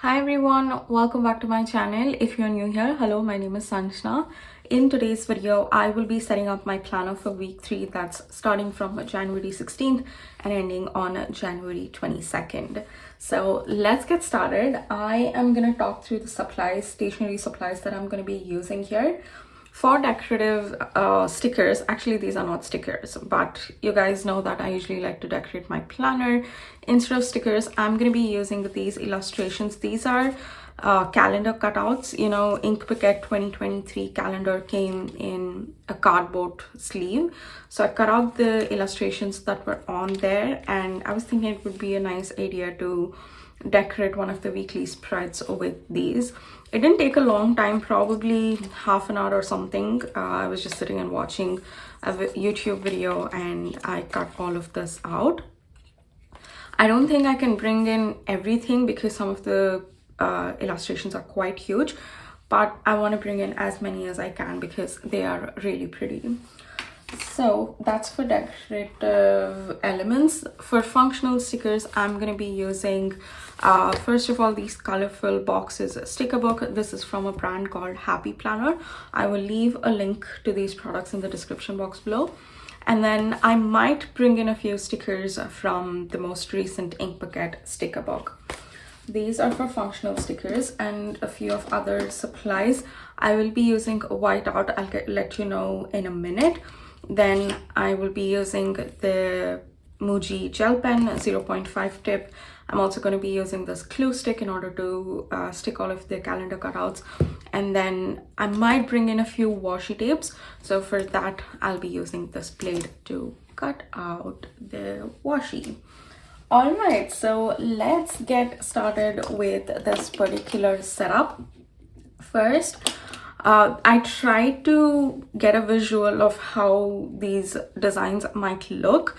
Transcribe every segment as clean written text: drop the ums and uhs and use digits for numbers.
Hi everyone, welcome back to my channel. If you're new here, hello, my name is Sanjana. In today's video, I will be setting up my planner for week 3 that's starting from January 16th and ending on January 22nd. So let's get started. I am going to talk through the supplies, stationery supplies that I'm going to be using here. For decorative stickers, actually these are not stickers, but you guys know that I usually like to decorate my planner. Instead of stickers, I'm going to be using these illustrations. These are calendar cutouts. You know, Inkpicket 2023 calendar came in a cardboard sleeve. So I cut out the illustrations that were on there, and I was thinking it would be a nice idea to decorate one of the weekly spreads with these. It didn't take a long time, probably half an hour or something. I was just sitting and watching a YouTube video and I cut all of this out. I don't think I can bring in everything because some of the illustrations are quite huge, but I want to bring in as many as I can because they are really pretty. So that's for decorative elements. For functional stickers, I'm going to be using first of all these colorful boxes sticker book. This is from a brand called Happy Planner. I will leave a link to these products in the description box below. And then I might bring in a few stickers from the most recent Inkpicket sticker book. These are for functional stickers, and a few of other supplies. I will be using whiteout. I'll let you know in a minute. Then I will be using the Muji gel pen 0.5 tip. I'm also going to be using this glue stick in order to stick all of the calendar cutouts. And then I might bring in a few washi tapes. So for that, I'll be using this blade to cut out the washi. All right, so let's get started with this particular setup. First, I tried to get a visual of how these designs might look,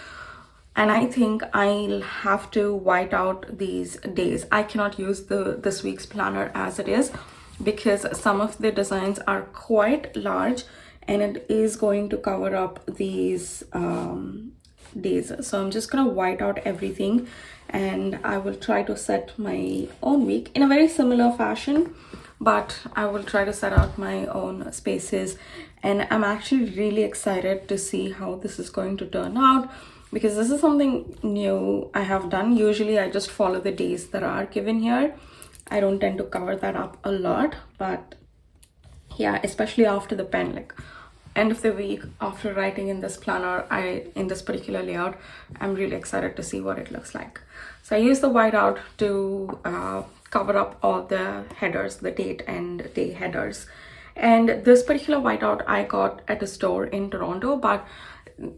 and I think I'll have to white out these days. I cannot use this week's planner as it is because some of the designs are quite large and it is going to cover up these days. So I'm just gonna white out everything and I will try to set my own week in a very similar fashion, but I will try to set out my own spaces. And I'm actually really excited to see how this is going to turn out because this is something new I have done. Usually I just follow the days that are given here. I don't tend to cover that up a lot, but yeah, especially after the pen, like end of the week after writing in this planner, in this particular layout, I'm really excited to see what it looks like. So I use the whiteout to cover up all the headers, the date and day headers. And this particular whiteout I got at a store in Toronto, but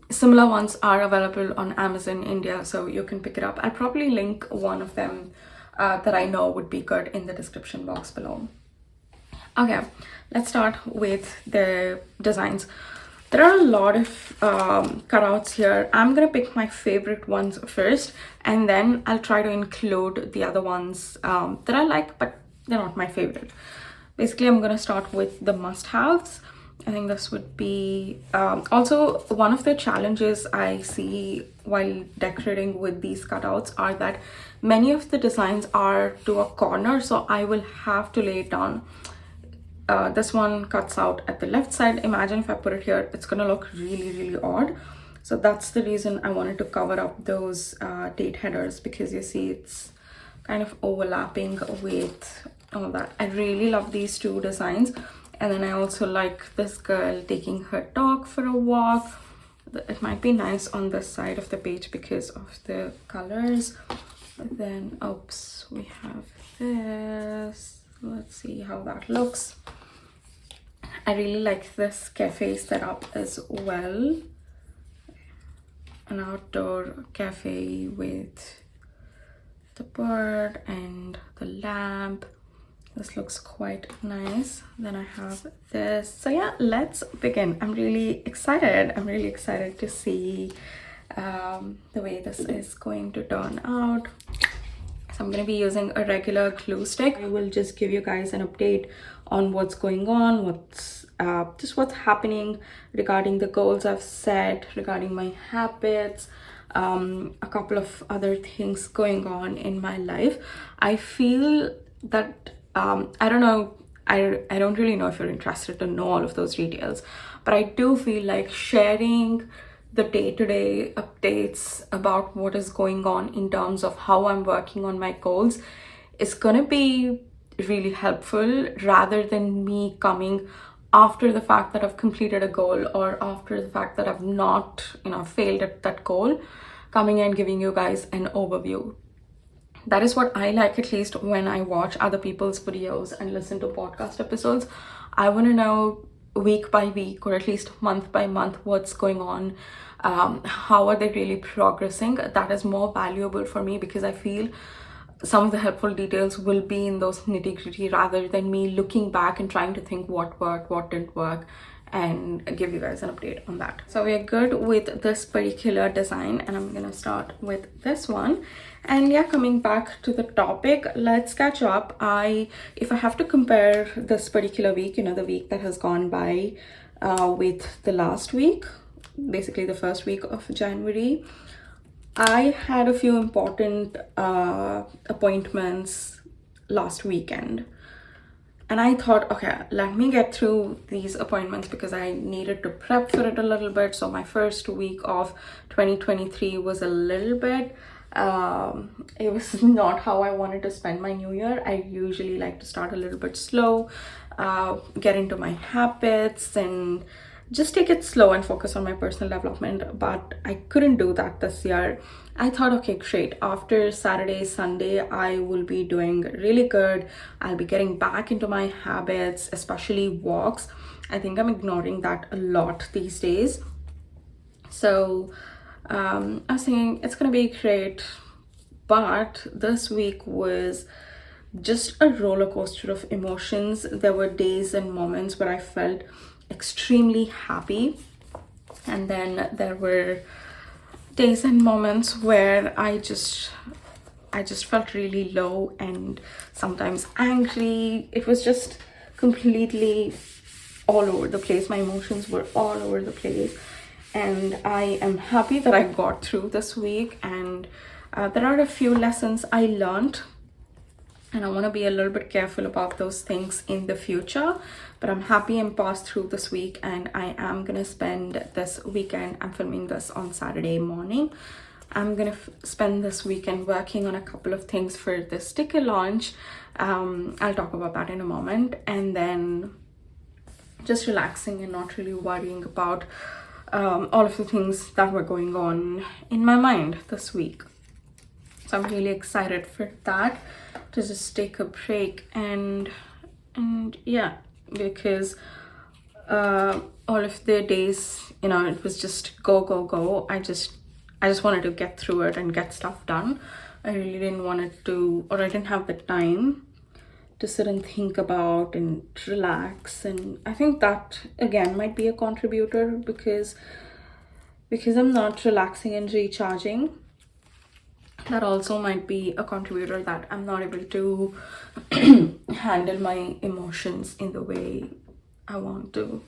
similar ones are available on Amazon India, so you can pick it up. I'll probably link one of them that I know would be good in the description box below. Okay, let's start with the designs. There are a lot of cutouts here. I'm gonna pick my favorite ones first, and then I'll try to include the other ones that I like, but they're not my favorite. Basically, I'm gonna start with the must-haves. I think this would be also one of the challenges I see while decorating with these cutouts are that many of the designs are to a corner, so I will have to lay it down. This one cuts out at the left side. Imagine if I put it here, it's gonna look really odd. So that's the reason I wanted to cover up those date headers, because you see it's kind of overlapping with all that. I really love these two designs. And then I also like this girl taking her dog for a walk. It might be nice on this side of the page because of the colors. But then, oops, we have this. Let's see how that looks. I really like this cafe setup as well. An outdoor cafe with the bird and the lamp. This looks quite nice. Then I have this. So yeah, let's begin. I'm really excited. I'm really excited to see the way this is going to turn out. So I'm going to be using a regular glue stick. I will just give you guys an update on what's going on, what's happening regarding the goals I've set, regarding my habits, a couple of other things going on in my life. I feel that I don't know, I don't really know if you're interested to know all of those details, but I do feel like sharing the day-to-day updates about what is going on in terms of how I'm working on my goals is gonna be really helpful, rather than me coming after the fact that I've completed a goal, or after the fact that I've not, failed at that goal, coming and giving you guys an overview. That is what I like, at least when I watch other people's videos and listen to podcast episodes. I want to know week by week, or at least month by month, what's going on. How are they really progressing? That is more valuable for me, because I feel some of the helpful details will be in those nitty-gritty, rather than me looking back and trying to think what worked, what didn't work, and give you guys an update on that. So we're good with this particular design, and I'm gonna start with this one. And yeah, coming back to the topic, let's catch up. If I have to compare this particular week, the week that has gone by, with the last week, basically the first week of January, I had a few important appointments last weekend. And I thought, okay, let me get through these appointments, because I needed to prep for it a little bit. So my first week of 2023 was a little bit, it was not how I wanted to spend my new year. I usually like to start a little bit slow, get into my habits, and just take it slow and focus on my personal development. But I couldn't do that this year. I thought, okay, great, after Saturday, Sunday, I will be doing really good. I'll be getting back into my habits, especially walks. I think I'm ignoring that a lot these days. So I was thinking it's gonna be great. But this week was just a roller coaster of emotions. There were days and moments where I felt extremely happy, and then there were days and moments where I just felt really low, and sometimes angry. It was just completely all over the place. My emotions were all over the place, and I am happy that I got through this week. And there are a few lessons I learned, and I want to be a little bit careful about those things in the future. But I'm happy I'm passed through this week, and I am gonna spend this weekend, I'm filming this on Saturday morning, I'm gonna spend this weekend working on a couple of things for the sticker launch. I'll talk about that in a moment. And then just relaxing and not really worrying about all of the things that were going on in my mind this week. So I'm really excited for that, to just take a break and yeah, because all of the days, it was just go. I just wanted to get through it and get stuff done. I really didn't want it to, or I didn't have the time to sit and think about and relax. And I think that again might be a contributor, because I'm not relaxing and recharging. That also might be a contributor, that I'm not able to handle my emotions in the way I want to.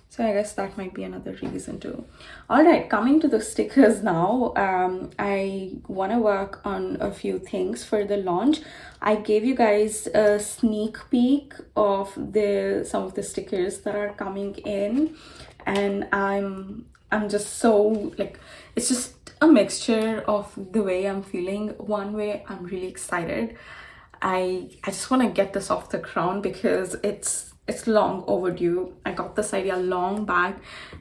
So I guess that might be another reason too. All right, coming to the stickers now. I want to work on a few things for the launch. I gave you guys a sneak peek of some of the stickers that are coming in, and I'm just so like, it's just a mixture of the way I'm feeling. One way, I'm really excited. I just want to get this off the ground, because it's long overdue. I got this idea long back,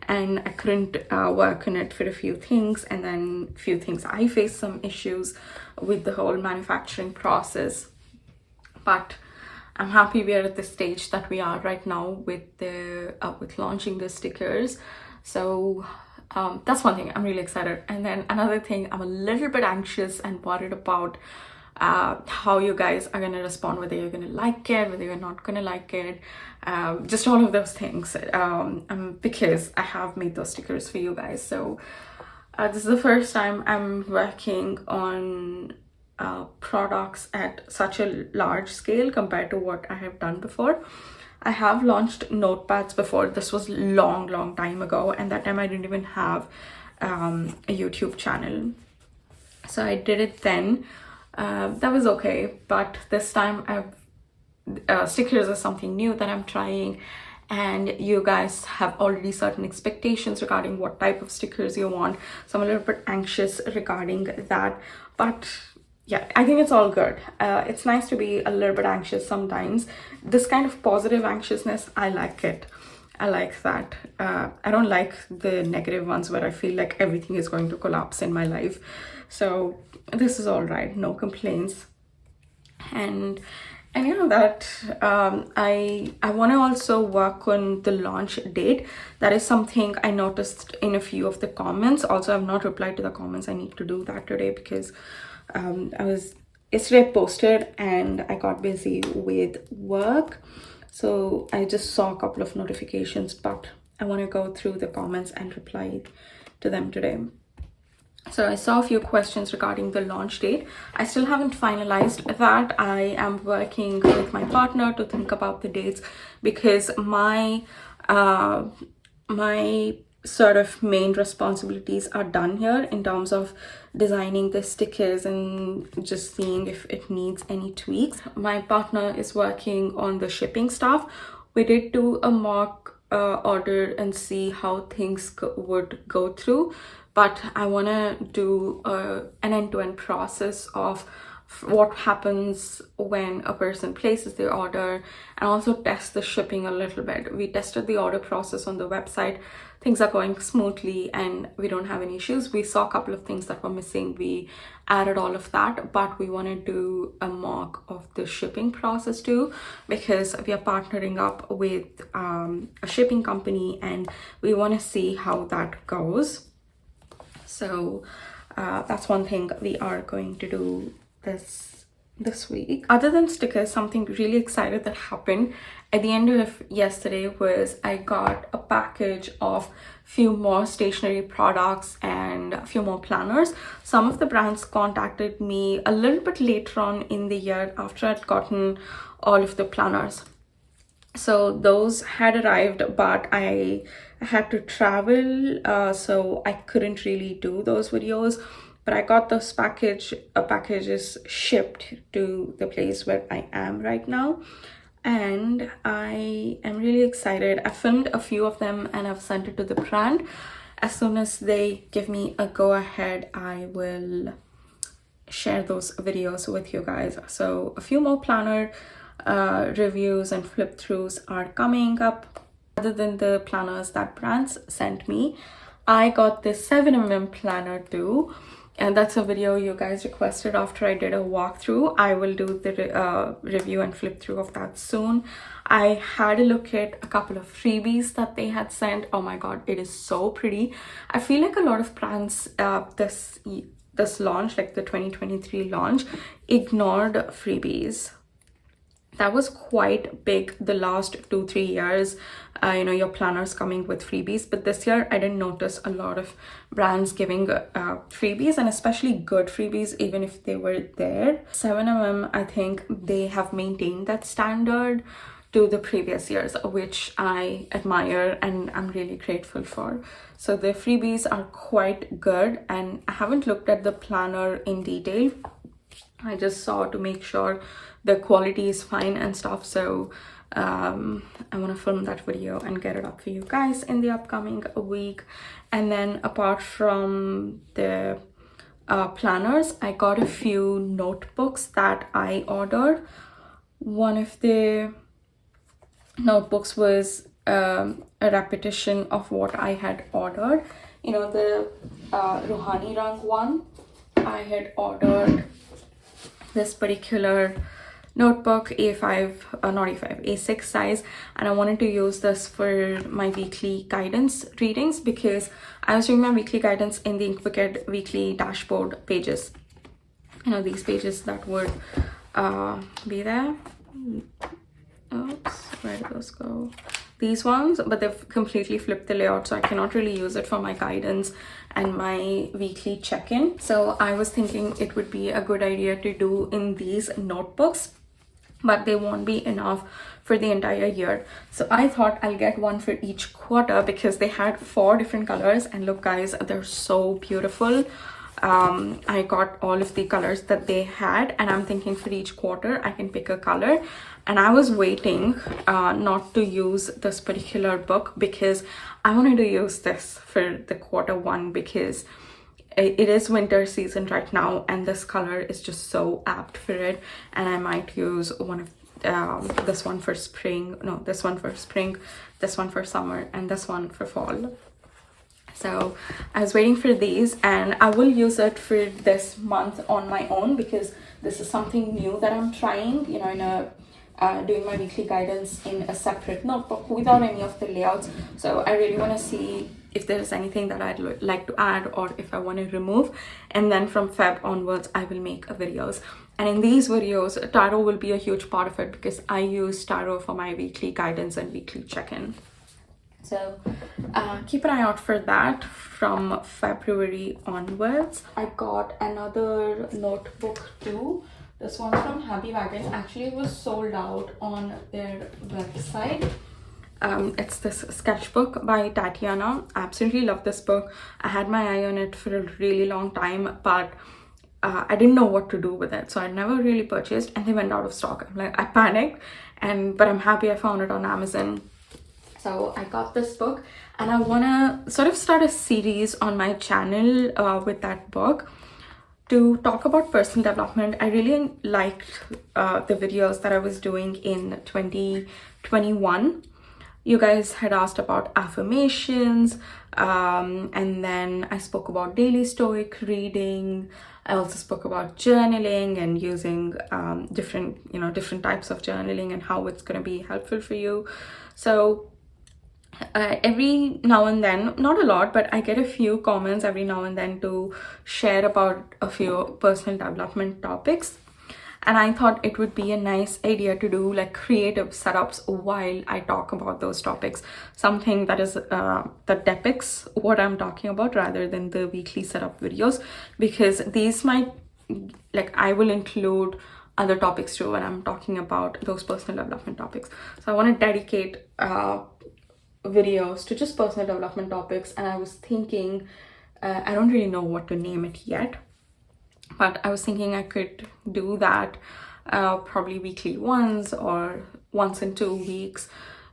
and I couldn't work on it for a few things, and then a few things I faced some issues with the whole manufacturing process. But I'm happy we are at the stage that we are right now with with launching the stickers. So that's one thing, I'm really excited. And then another thing, I'm a little bit anxious and worried about how you guys are gonna respond, whether you're gonna like it, whether you're not gonna like it, just all of those things, because I have made those stickers for you guys. So this is the first time I'm working on products at such a large scale compared to what I have done before. I have launched notepads before. This was long time ago, and that time I didn't even have a YouTube channel, so I did it then. That was okay, but this time stickers is something new that I'm trying, and you guys have already certain expectations regarding what type of stickers you want, so I'm a little bit anxious regarding that. But yeah, I think it's all good. It's nice to be a little bit anxious sometimes. This kind of positive anxiousness, I like it. I like that. I don't like the negative ones where I feel like everything is going to collapse in my life. So this is all right, no complaints. And you know that I want to also work on the launch date. That is something I noticed in a few of the comments. Also, I've not replied to the comments. I need to do that today because yesterday I posted and I got busy with work. So I just saw a couple of notifications, but I want to go through the comments and reply to them today. So I saw a few questions regarding the launch date. I still haven't finalized that. I am working with my partner to think about the dates because my sort of main responsibilities are done here in terms of designing the stickers and just seeing if it needs any tweaks. My partner is working on the shipping stuff. We did do a mock order and see how things would go through, but I want to do an end-to-end process of what happens when a person places the order, and also test the shipping a little bit. We tested the order process on the website. Things are going smoothly and we don't have any issues. We saw a couple of things that were missing. We added all of that, but we want to do a mock of the shipping process too, because we are partnering up with a shipping company and we want to see how that goes. So that's one thing we are going to do this week. Other than stickers, something really excited that happened at the end of yesterday was I got a package of few more stationery products and a few more planners. Some of the brands contacted me a little bit later on in the year after I'd gotten all of the planners. So those had arrived, but I had to travel, so I couldn't really do those videos. But I got those packages shipped to the place where I am right now, and I am really excited. I filmed a few of them and I've sent it to the brand. As soon as they give me a go ahead, I will share those videos with you guys. So a few more planner reviews and flip throughs are coming up. Other than the planners that brands sent me, I got this 7mm planner too, and that's a video you guys requested after I did a walkthrough. I will do the review and flip through of that soon. I had a look at a couple of freebies that they had sent. Oh my god, it is so pretty. I feel like a lot of brands this launch, like the 2023 launch, ignored freebies. That was quite big the last 2-3 years, your planners coming with freebies. But this year I didn't notice a lot of brands giving freebies, and especially good freebies, even if they were there. 7mm, I think they have maintained that standard to the previous years, which I admire and I'm really grateful for. So the freebies are quite good, and I haven't looked at the planner in detail. I just saw to make sure the quality is fine and stuff. So I want to film that video and get it up for you guys in the upcoming week. And then apart from the planners, I got a few notebooks that I ordered. One of the notebooks was a repetition of what I had ordered. The Ruhani Rang one. I had ordered this particular notebook, A6 size, and I wanted to use this for my weekly guidance readings because I was doing my weekly guidance in the Inkwicked weekly dashboard pages. These pages that would be there. Oops, where did those go? These ones, but they've completely flipped the layout, so I cannot really use it for my guidance and my weekly check-in. So I was thinking it would be a good idea to do in these notebooks, but they won't be enough for the entire year. So I thought I'll get one for each quarter because they had 4 different colors, and look guys, they're so beautiful. I got all of the colors that they had, and I'm thinking for each quarter I can pick a color. And I was waiting not to use this particular book because I wanted to use this for the quarter 1 because it is winter season right now, and this color is just so apt for it. And I might use one of this one for spring, no, this one for spring, this one for summer, and this one for fall. So I was waiting for these, and I will use it for this month on my own because this is something new that I'm trying, you know, in a doing my weekly guidance in a separate notebook without any of the layouts. So I really want to see if there's anything that I'd like to add or if I want to remove, and then from Feb onwards I will make videos. And in these videos, tarot will be a huge part of it because I use tarot for my weekly guidance and weekly check-in. So keep an eye out for that from February onwards. I got another notebook too. This one from Happy Wagon. Actually, it was sold out on their website. It's this sketchbook by Tatiana. I absolutely love this book. I had my eye on it for a really long time, but I didn't know what to do with it, so I never really purchased, and they went out of stock. I panicked, but I'm happy I found it on Amazon. So I got this book, and I want to sort of start a series on my channel with that book to talk about personal development. I really liked the videos that I was doing in 2021. You guys had asked about affirmations, and then I spoke about daily stoic reading. I also spoke about journaling and using different types of journaling and how it's going to be helpful for you. So every now and then, not a lot, but I get a few comments every now and then to share about a few personal development topics. And I thought it would be a nice idea to do like creative setups while I talk about those topics. Something that is that depicts what I'm talking about rather than the weekly setup videos, because these might, like, I will include other topics too when I'm talking about those personal development topics. So I want to dedicate videos to just personal development topics. And I was thinking, I don't really know what to name it yet, but I was thinking I could do that probably weekly once or once in 2 weeks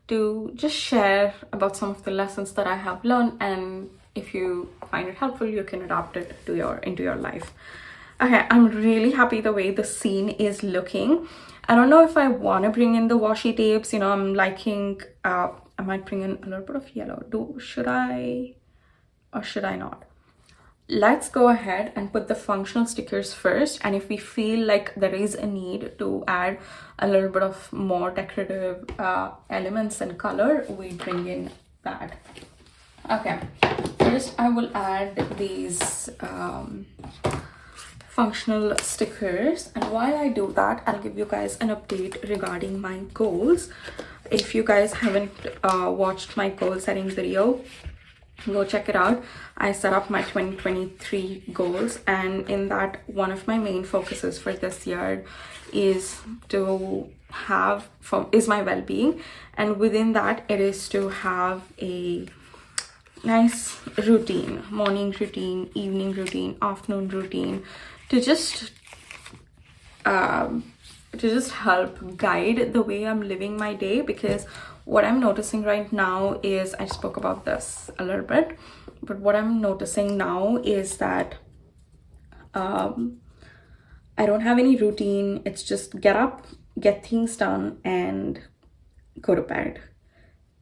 to just share about some of the lessons that I have learned, and if you find it helpful, you can adapt it to into your life. Okay, I'm really happy the way the scene is looking. I don't know if I want to bring in the washi tapes. You know, I'm liking, I might bring in a little bit of yellow. Should I or should I not? Let's go ahead and put the functional stickers first, and if we feel like there is a need to add a little bit of more decorative elements and color, we bring in that. Okay, first I will add these functional stickers, and while I do that, I'll give you guys an update regarding my goals. If you guys haven't watched my goal setting video, go check it out. I set up my 2023 goals, and in that, one of my main focuses for this year is my well-being, and within that it is to have a nice routine, morning routine, evening routine, afternoon routine, to just help guide the way I'm living my day. Because what I'm noticing right now is, I spoke about this a little bit, but what I'm noticing now is that I don't have any routine. It's just get up, get things done, and go to bed.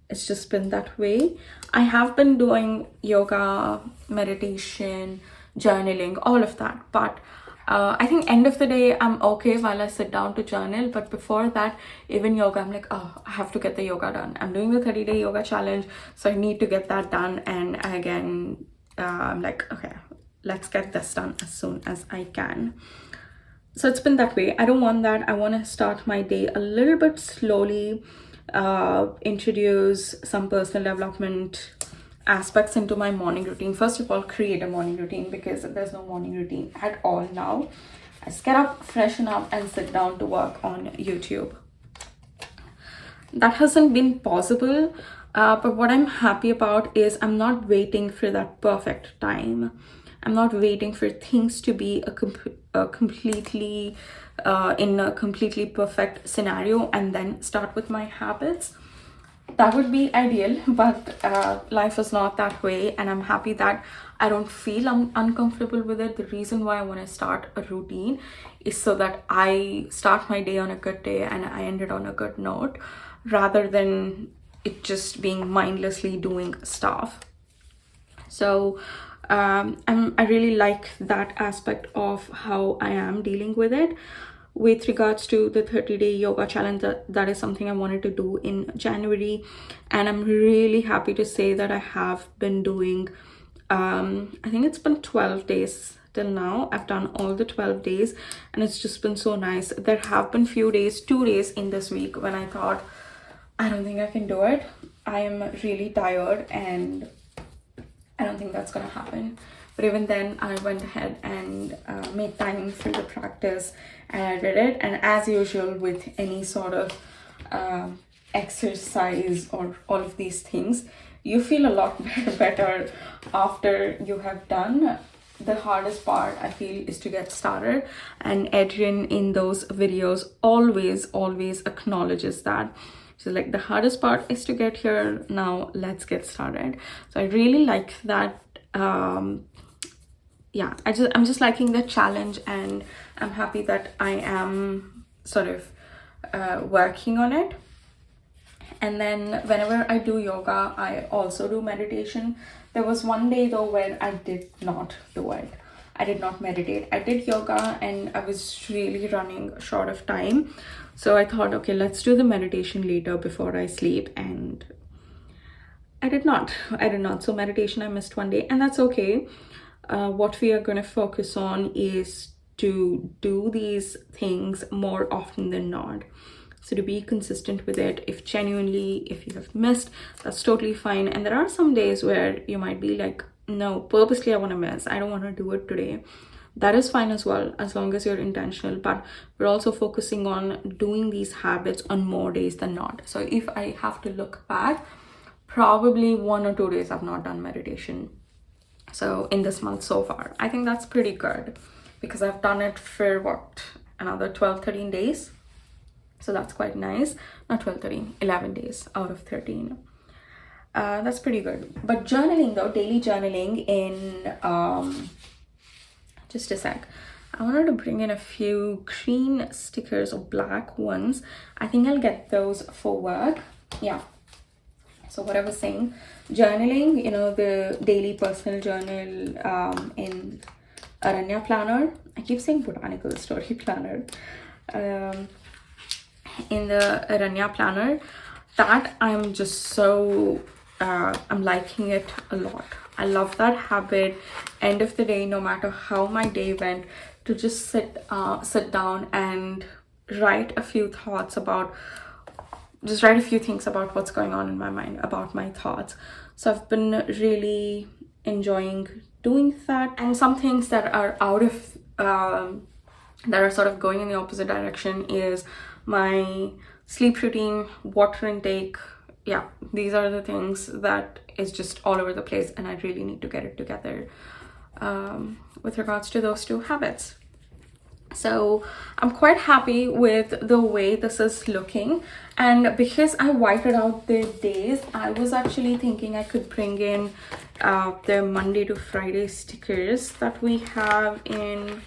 It's just been that way. I have been doing yoga, meditation, journaling, all of that, but I think end of the day I'm okay while I sit down to journal. But before that, even yoga, I'm like, oh, I have to get the yoga done. I'm doing the 30-day yoga challenge, so I need to get that done. And again, I'm like, okay, let's get this done as soon as I can. So it's been that way. I don't want that. I want to start my day a little bit slowly, introduce some personal development aspects into my morning routine. First of all, create a morning routine, because there's no morning routine at all now. I just get up, freshen up, and sit down to work on YouTube. That hasn't been possible, but what I'm happy about is I'm not waiting for that perfect time. I'm not waiting for things to be a completely in a completely perfect scenario and then start with my habits. That would be ideal, but life is not that way, and I'm happy that I don't feel uncomfortable with it. The reason why I want to start a routine is so that I start my day on a good day and I end it on a good note, rather than it just being mindlessly doing stuff. So I really like that aspect of how I am dealing with it. With regards to the 30-day yoga challenge, that is something I wanted to do in January, and I'm really happy to say that I have been doing I think it's been 12 days till now. I've done all the 12 days and it's just been so nice. There have been few days, 2 days in this week, when I thought I don't think I can do it. I am really tired and I don't think that's gonna happen. But even then, I went ahead and made time for the practice and I did it. And as usual with any sort of exercise or all of these things, you feel a lot better after you have done. The hardest part, I feel, is to get started, and Adrian in those videos always acknowledges that. So like, the hardest part is to get here, now let's get started. So I really like that. Yeah, I'm just liking the challenge, and I'm happy that I am sort of working on it. And then whenever I do yoga, I also do meditation. There was one day though where I did not do it. I did not meditate. I did yoga and I was really running short of time. So I thought, okay, let's do the meditation later before I sleep. And I did not. So meditation, I missed one day, and that's okay. What we are going to focus on is to do these things more often than not. So to be consistent with it. If you have missed, that's totally fine. And there are some days where you might be like, no, purposely I want to miss, I don't want to do it today. That is fine as well, as long as you're intentional. But we're also focusing on doing these habits on more days than not. So if I have to look back, probably 1 or 2 days I've not done meditation. So in this month so far, I think that's pretty good, because I've done it for another 12-13 days. So that's quite nice. Not 12-13, 11 days out of 13. That's pretty good. But journaling though, daily journaling in just a sec, I wanted to bring in a few green stickers or black ones. I think I'll get those for work. Yeah. So what I was saying, journaling, the daily personal journal in Aranya Planner. I keep saying botanical story planner. In the Aranya Planner, that I'm just so I'm liking it a lot. I love that habit. End of the day, no matter how my day went, to just sit down and write a few things about what's going on in my mind, about my thoughts. So I've been really enjoying doing that. And some things that are out of that are sort of going in the opposite direction is my sleep routine, water intake. Yeah, these are the things that is just all over the place, and I really need to get it together with regards to those two habits. So I'm quite happy with the way this is looking. And because I whited out the days, I was actually thinking I could bring in the Monday to Friday stickers that we have in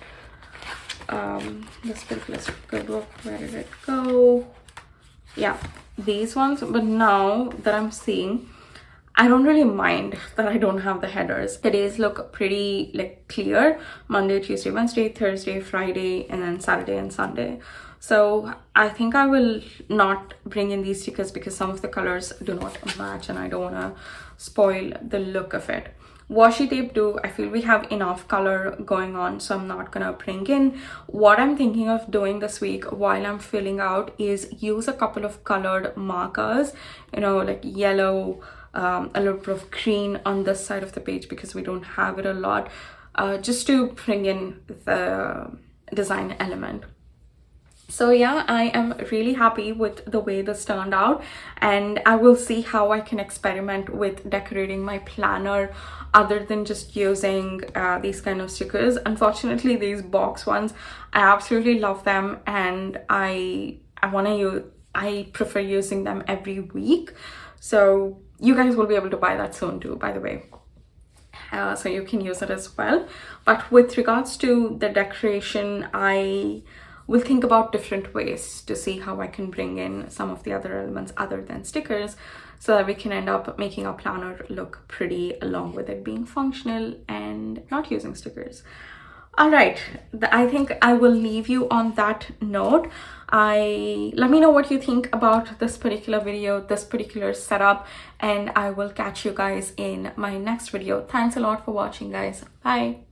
this particular sticker book. Where did it go? Yeah, these ones. But now that I'm seeing, I don't really mind that I don't have the headers. The days look pretty like clear: Monday, Tuesday, Wednesday, Thursday, Friday, and then Saturday and Sunday. So I think I will not bring in these stickers because some of the colors do not match and I don't want to spoil the look of it. Washi tape too, I feel we have enough color going on, so I'm not gonna bring in. What I'm thinking of doing this week while I'm filling out is use a couple of colored markers, like yellow, a little bit of green on this side of the page because we don't have it a lot, just to bring in the design element. So yeah, I am really happy with the way this turned out, and I will see how I can experiment with decorating my planner other than just using these kind of stickers. Unfortunately, these box ones, I absolutely love them, and I want to use, I prefer using them every week. So you guys will be able to buy that soon too, by the way. So you can use it as well. But with regards to the decoration, I will think about different ways to see how I can bring in some of the other elements other than stickers, so that we can end up making our planner look pretty along with it being functional and not using stickers. All right, I think I will leave you on that note. Let me know what you think about this particular video, this particular setup, and I will catch you guys in my next video. Thanks a lot for watching, guys. Bye.